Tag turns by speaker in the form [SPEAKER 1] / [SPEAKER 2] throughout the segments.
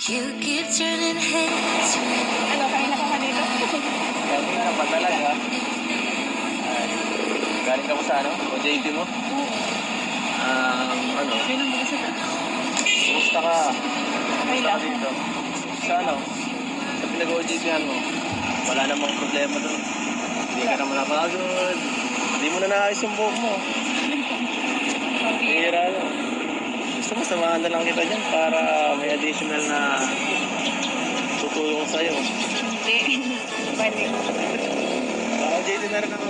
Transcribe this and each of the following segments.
[SPEAKER 1] You keep turning heads with
[SPEAKER 2] Ano, kain na ka kanina?
[SPEAKER 3] Galing ka na ba talaga? Ay, galing ka mo sa ano? O JT mo?
[SPEAKER 2] Oo.
[SPEAKER 3] Ano?
[SPEAKER 2] Yun ang mag-isa ka.
[SPEAKER 3] Kumusta ka?
[SPEAKER 2] Okay
[SPEAKER 3] Kumusta ka
[SPEAKER 2] lang.
[SPEAKER 3] dito? Sa ano? Sa pinag-OJT-han mo? Wala namang problema doon. Hindi ka naman napagod. Hindi mo na naayos yung buhok mo. Hira na. Gusto mo samahan na lang kita dyan para may additional na tutulong sa'yo.
[SPEAKER 2] Hindi. Balik.
[SPEAKER 3] OJT na rin ako.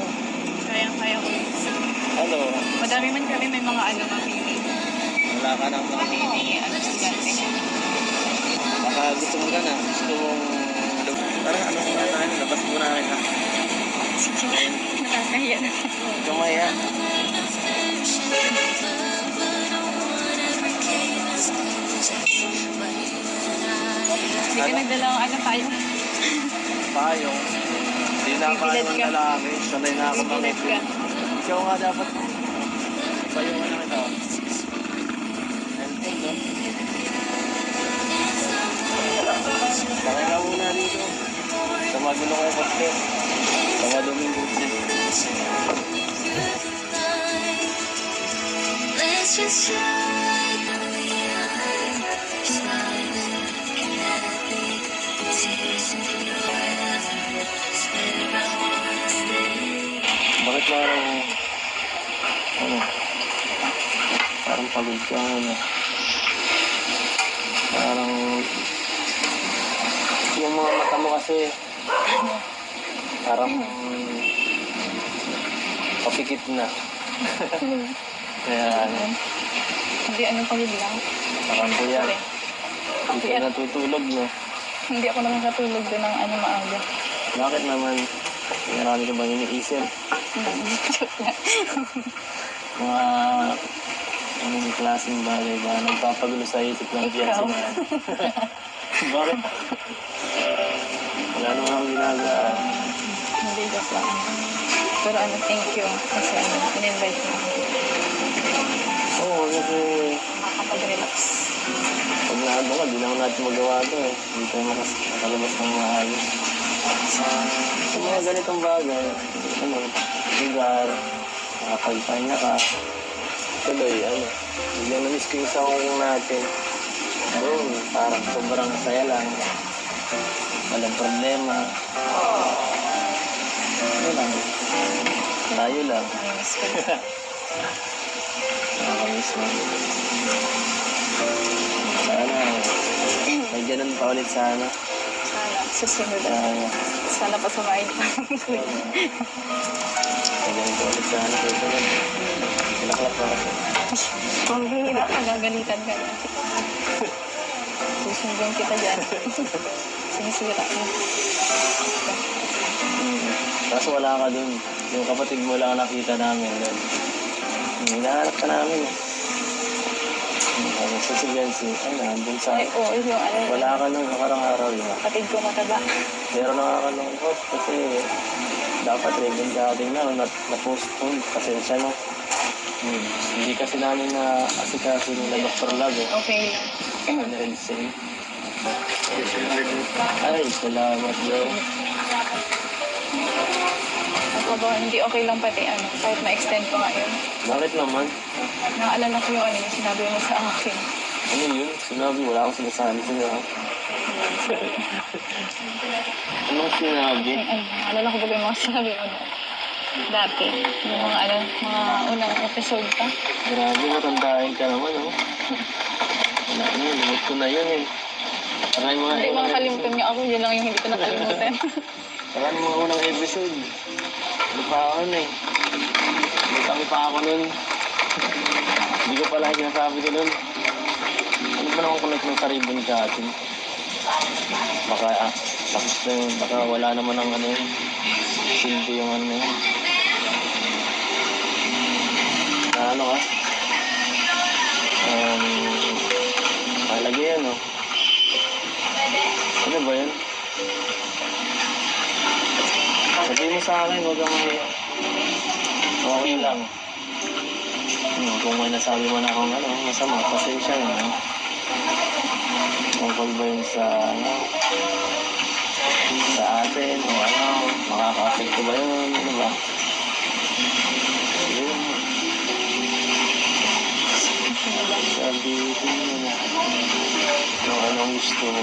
[SPEAKER 2] Kayang-kaya ko.
[SPEAKER 3] Ano?
[SPEAKER 2] Madami man kami may mga ano mamili.
[SPEAKER 3] Wala ka nang mga
[SPEAKER 2] Mamili, ano, estudyante.
[SPEAKER 3] baka gusto mo ka na. Gusto mong... Parang ano na tayo, labas muna kita.
[SPEAKER 2] Nakakahiya na.
[SPEAKER 3] Kamaya.
[SPEAKER 2] Hindi ka nagdala ng ano tayo.
[SPEAKER 3] Payong. Hindi na
[SPEAKER 2] Bibilad
[SPEAKER 3] payong
[SPEAKER 2] ka.
[SPEAKER 3] ang lalaki. Sanay na ako
[SPEAKER 2] Bibilad ka.
[SPEAKER 3] Ikaw nga dapat. Payong na kita. Helping, no? Sakay ka muna dito. Sa magulo kayo kasi. Sa maduming buti.
[SPEAKER 1] let's just ride through the other side and happy tears in your eyes. Where I wanna stay.
[SPEAKER 3] Bakit parang... Ano? Parang pagod ka, ano? Parang... Yung mga mata mo kasi... Parang... Papikit na. Kaya ano...
[SPEAKER 2] Hindi, ano pagod lang.
[SPEAKER 3] Parang kuya.
[SPEAKER 2] Sorry.
[SPEAKER 3] Hindi ka natutulog, no?
[SPEAKER 2] Hindi ako nakakatulog doon ng ano maaga.
[SPEAKER 3] Bakit naman? Marami ka bang iniisip? Mga... Anong klaseng bagay ba? Nagpapagulo sa isip ng
[SPEAKER 2] Ikaw.
[SPEAKER 3] piyansi na. Bakit? Wala naman akong ginagawa.
[SPEAKER 2] Hindi, joke lang. Pero ano, thank you. Kasi ano, in-invite mo ako.
[SPEAKER 3] Oo, kasi
[SPEAKER 2] Makakapag-relax.
[SPEAKER 3] pag naano ka, di naman natin magawa ito eh. Hindi tayo makalabas ng maayos. Sa mga ganitong bagay, ano, lugar, makapagpahinga ka. Tuloy, ano, biglang na-miss ko yung sawang natin. Doon, parang sobrang saya lang. Walang problema. Ano lang, tayo lang.
[SPEAKER 2] Namiss ko.
[SPEAKER 3] Nakakamiss mo. Sana, may ganun pa ulit sana.
[SPEAKER 2] Sana, susunod.
[SPEAKER 3] Sana,
[SPEAKER 2] Sana pa sumayin pa.
[SPEAKER 3] may ganun pa ulit sana. Kaya ganun. Kinaklap ka kasi.
[SPEAKER 2] Kung hihirap ka, gagalitan ka na. Susundin kita dyan. Sinisira mo.
[SPEAKER 3] Kaso wala ka dun. Yung kapatid mo lang ang nakita namin dun. Hinahanap ka namin eh. Sa si Bensi, ay nandun sa...
[SPEAKER 2] Ay, oo, yung ano.
[SPEAKER 3] Wala ka nung nakarang araw yun.
[SPEAKER 2] Kapatid ko mataba.
[SPEAKER 3] Pero nakakalungkot kasi dapat regan dating na na-postpone. Pasensya na. Hindi kasi namin na asikaso nila Dr. Love eh.
[SPEAKER 2] Okay lang.
[SPEAKER 3] Ano rin say? Ay, salamat daw.
[SPEAKER 2] Ako ba, hindi okay lang pati ano, kahit ma-extend ko nga yun.
[SPEAKER 3] Bakit naman?
[SPEAKER 2] Naalala ko yung ano, yung sinabi mo sa akin.
[SPEAKER 3] Ano yun? Sinabi, wala akong sinasabi sa'yo. Anong sinabi?
[SPEAKER 2] Ay, naalala ko ba yung mga sinabi mo na dati. Yung mga ano, mga unang episode pa.
[SPEAKER 3] Grabe, matandahin ka naman, oh. Wala na, limot ko na yun eh. Parang yung mga
[SPEAKER 2] Hindi, makakalimutan nga ako. Yun lang yung hindi ko nakalimutan.
[SPEAKER 3] Parang yung mga unang episode. Ano pa ako nun eh. May kami pa ako nun. Hindi ko pala sinasabi ko nun. Ano ba naman connect ng karibon ka atin? Baka wala naman ang ano yun. Silbi yung ano yun. Na ano ka? Malagay yan oh. Ano ba yan? Sabihin mo sa akin, huwag kang may... Okay lang. Kung may nasabi mo na akong ano, masama, pasensya na. tungkol ba yun sa, ano, sa atin, o ano, makaka-affect ba yun, ano ba? Yun, sabihin mo na, kung anong gusto mo.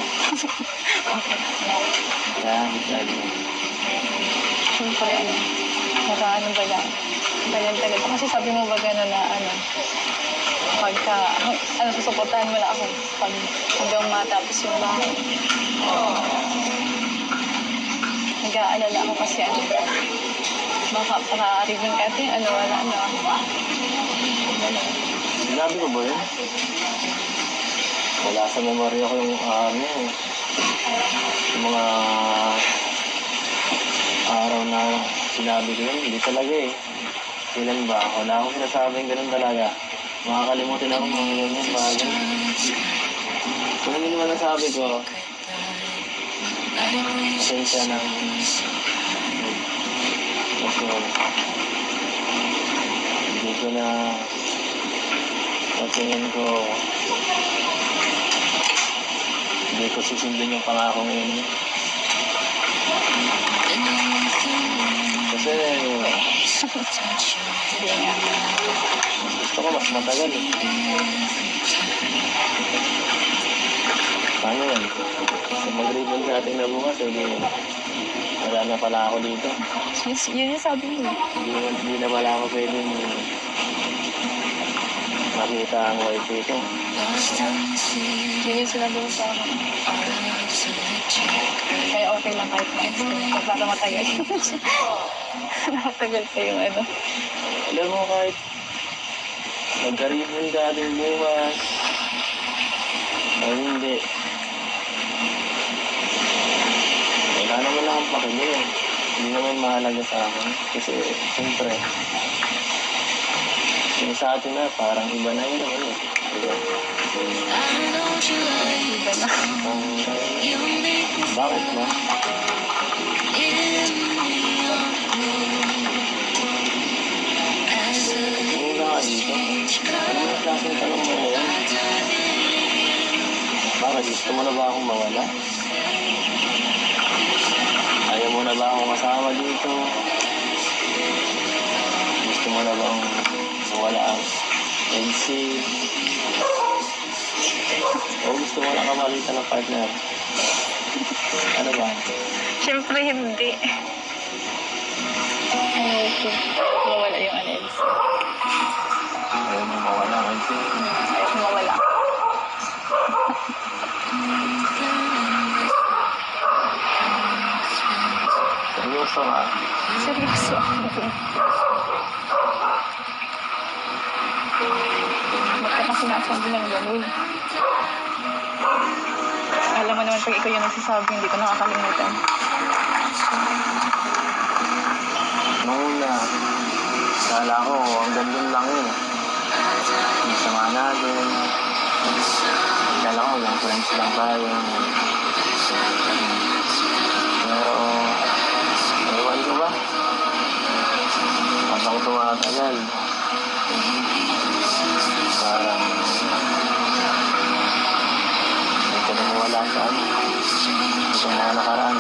[SPEAKER 3] Yan, sabi mo.
[SPEAKER 2] Siyempre, ano, naka ano ba lang, tagal-tagal. Kasi sabi mo ba gano'n na, ano, pagka, ano, susuportahan mo na ako pag hanggang matapos yung bahay. Nag-aalala ako kasi, ano, baka pakarinig ka ito, ano, wala, ano.
[SPEAKER 3] Sinabi ko ba yun? Wala sa memorya ko yung ano, yung mga araw na sinabi ko yun. Hindi talaga eh. Kailan ba? Wala akong sinasabing ganun talaga. Makakalimutin ako mga ganyan bagay. Kung hindi naman nasabi ko, pasensya na. Kasi hindi ko na pagtingin ko hindi ko susundin yung pangako ngayon. Kasi
[SPEAKER 2] Hindi nga.
[SPEAKER 3] gusto ko mas matagal eh. Paano yan? So mag-ribbon sa ating na bukas eh. Wala na pala ako dito.
[SPEAKER 2] Yun yung sabi mo.
[SPEAKER 3] Hindi na pala ako pwedeng makita ang wife ko.
[SPEAKER 2] Yun yung sinabi mo sa akin. Kaya okay lang kahit na para matagal. Nakatagal pa yung ano.
[SPEAKER 3] Alam mo kahit magka-ribbon ka ating bukas o hindi. Wala naman akong pakinggan eh. Hindi naman mahalaga sa akin. Kasi siyempre, yung sa atin na parang iba na yun naman eh. Diba?
[SPEAKER 2] Iba na.
[SPEAKER 3] Bakit ba? Muna ka dito. Ano yung klaseng tanong mo ngayon? Bakit? Gusto mo na ba akong mawala? Ayaw mo na ba akong kasama dito? Gusto mo na bang mawala ang NC? O gusto mo na kamalitan ng partner? Ano ba?
[SPEAKER 2] Siyempre hindi. Ayoko. Mawala yung anels.
[SPEAKER 3] Ayaw mo mawala ang NC?
[SPEAKER 2] Ayoko mawala.
[SPEAKER 3] Seryoso ka?
[SPEAKER 2] Seryoso. Ba't ka kasi nasabi ng gano'n? Alam mo naman pag ikaw yung nagsasabi, hindi ko nakakalimutan.
[SPEAKER 3] Nung una, kala ko hanggang dun lang eh. Yung sama natin. Kala ko lang, friends lang tayo. Pero, ewan ko ba? Habang tumatagal, parang hindi ko na mawala sa ano. Ito mga nakaraan.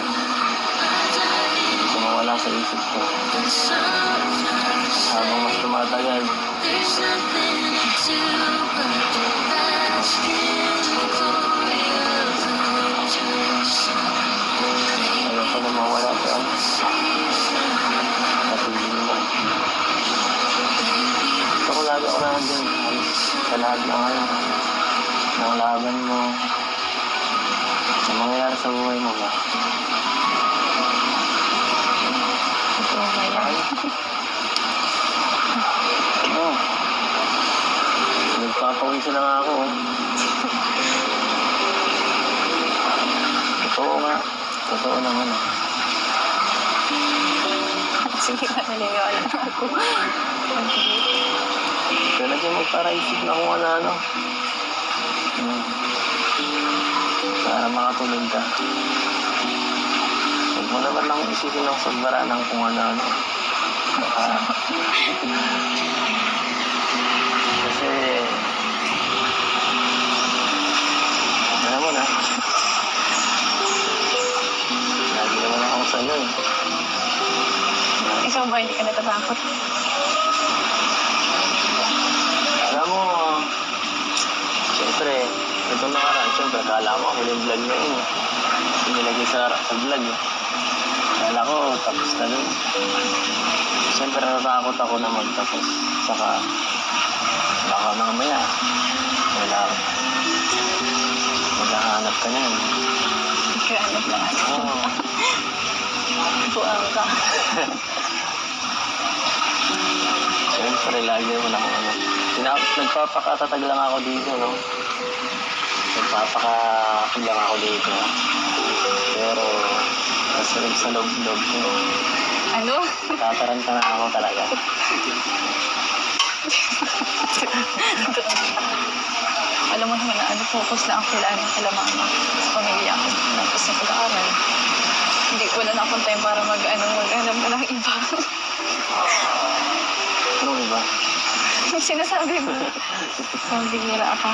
[SPEAKER 3] Hindi ko mawala sa isip ko. Habang mas tumatagal, ayaw ko na mawala sa ano. Kapilin mo. Gusto ko lagi ako nandun sa lahat ng ano, ng laban mo. Sa mangyayari sa buhay mo ba?
[SPEAKER 2] Totoo ba yan?
[SPEAKER 3] Oo. Nagpapawisan na nga ako. Totoo nga. Totoo naman.
[SPEAKER 2] Sige ka, naniniwala ako.
[SPEAKER 3] Kaya lagi magparaisip na kung ano-ano. Para makatulog ka. Huwag mo naman lang isipin ng sagbara ng kung ano-ano. Kasi, alam mo na,
[SPEAKER 2] Ikaw ba, hindi ka natatakot?
[SPEAKER 3] Alam mo, siyempre, ito nakaraan, siyempre, akala ko huling vlog na yun. Inilagay sa vlog eh. Akala ko, tapos na dun. Siyempre, natatakot ako na magtapos. Saka, baka mamaya, wala. Maghahanap ka na yun.
[SPEAKER 2] Magkaanap lang.
[SPEAKER 3] Oo.
[SPEAKER 2] Buang ka.
[SPEAKER 3] Siyempre, lagi naman ako nagpapakatatag lang ako dito, no? Nagpapakakag lang ako dito. Pero, sa loob-loob ko,
[SPEAKER 2] Ano?
[SPEAKER 3] tataranta na ako talaga.
[SPEAKER 2] Alam mo naman na focus lang ako kila mama sa pamilya ko. Tapos sa pag-aaral. Hindi, wala na akong time para mag-alam na ng iba.
[SPEAKER 3] Ano iba?
[SPEAKER 2] Sinasabi mo. Pambihira ako.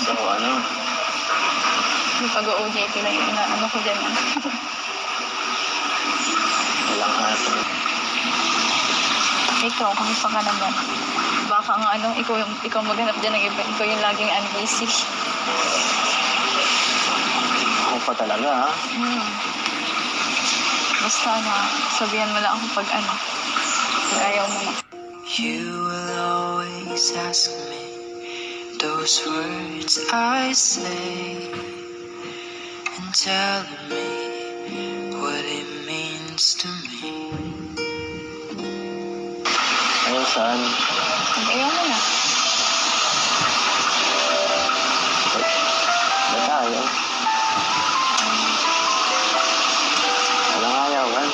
[SPEAKER 3] So, ano?
[SPEAKER 2] Yung pag-OJT lang yung inaano ko dyan.
[SPEAKER 3] Walang hassle.
[SPEAKER 2] Ikaw, kamusta ka naman? Baka nga ikaw maghanap dyan ng iba. Ikaw yung laging busy.
[SPEAKER 3] Ako pa talaga, ha?
[SPEAKER 2] Basta na, sabihan mo lang ako pag ayaw mo na.
[SPEAKER 1] You will always ask me those words I say and tell me what it means to me.
[SPEAKER 3] Ayun, saan?
[SPEAKER 2] Pag ayaw mo na.
[SPEAKER 3] Ba't tayo? Walang ayaw, kan?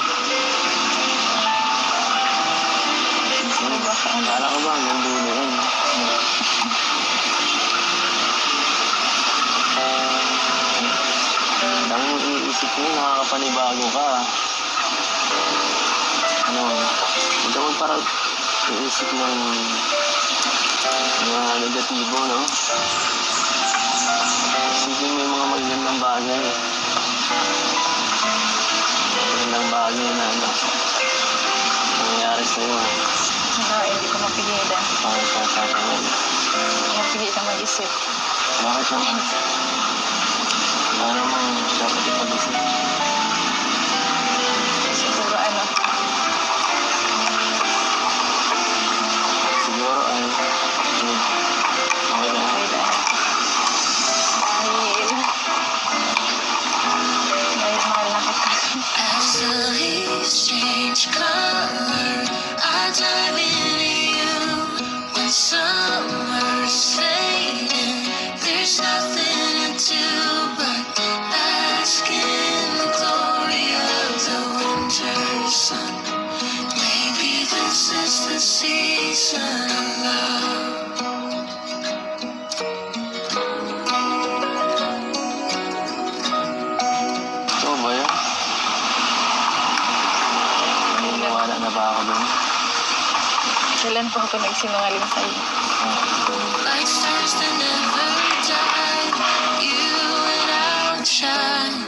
[SPEAKER 3] Kala ko ba hanggang dulo yun? Ang iisip mo, nakakapanibago ka. Ano, huwag ka magparag iisip ng mga negatibo, no? Isipin mo yung mga magandang bagay. Magandang bagay na nangyayari sa'yo.
[SPEAKER 2] Hindi ko mapigilan.
[SPEAKER 3] Bakit ka sasabi?
[SPEAKER 2] Hindi ko mapigilan mag-isip.
[SPEAKER 3] Bakit naman? Wala namang dapat ipag-isip.
[SPEAKER 2] Siguro
[SPEAKER 3] Siguro ay okay na.
[SPEAKER 2] okay lang. Dahil mahal na kita.
[SPEAKER 1] As the leaves change color, I dive into you. When summer's fading, there's nothing to do but bask in the glory of the winter sun. Maybe this is the season of love.
[SPEAKER 3] Ito ba yun? Naniniwala na ba ako dun?
[SPEAKER 2] Kailan po ako nagsinungaling sa'yo?
[SPEAKER 1] Like stars that never die, you and I will shine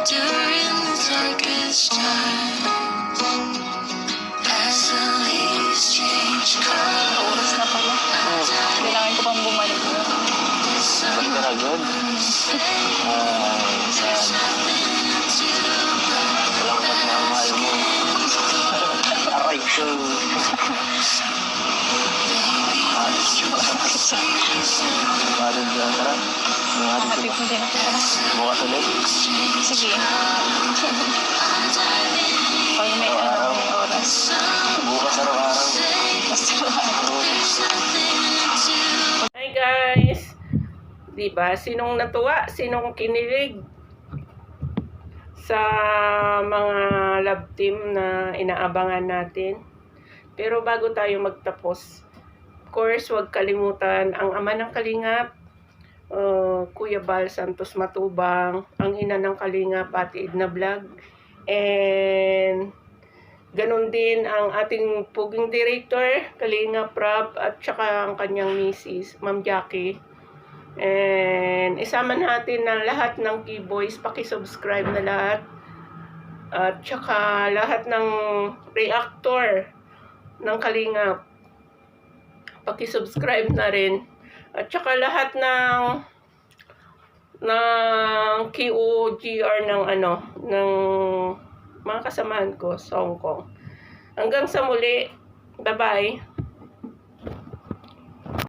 [SPEAKER 1] during the darkest times. As the leaves change color,
[SPEAKER 2] Oras na pala. Kailangan ko pang bumalik.
[SPEAKER 3] Ba't ka na good? Ay, sana. Walang pagmamahal mo. Aray ko. Bakit dyan? Tara.
[SPEAKER 2] Hatid mo din ako.
[SPEAKER 3] Bukas ulit.
[SPEAKER 2] Sige. Pag may may oras.
[SPEAKER 3] Bukas araw-araw.
[SPEAKER 2] Basta
[SPEAKER 4] Hi guys! Diba? Sinong natuwa? Sinong kinilig? Sa mga love team na inaabangan natin. Pero bago tayo magtapos, of course, huwag kalimutan ang ama ng Kalingap, Kuya Bal Santos Matubang, ang ina ng Kalingap, Ate Edna Vlog, and ganon din ang ating puging director, Kalingap Rob, at saka ang kanyang misis, Ma'am Jackie. And isama natin na lahat ng K-Boys, paki-subscribe na lahat. At saka lahat ng reactor ng Kalingap, paki-subscribe na rin. At saka lahat ng QOGR ng ng mga kasamahan ko sa Hong Kong. Hanggang sa muli. Bye-bye.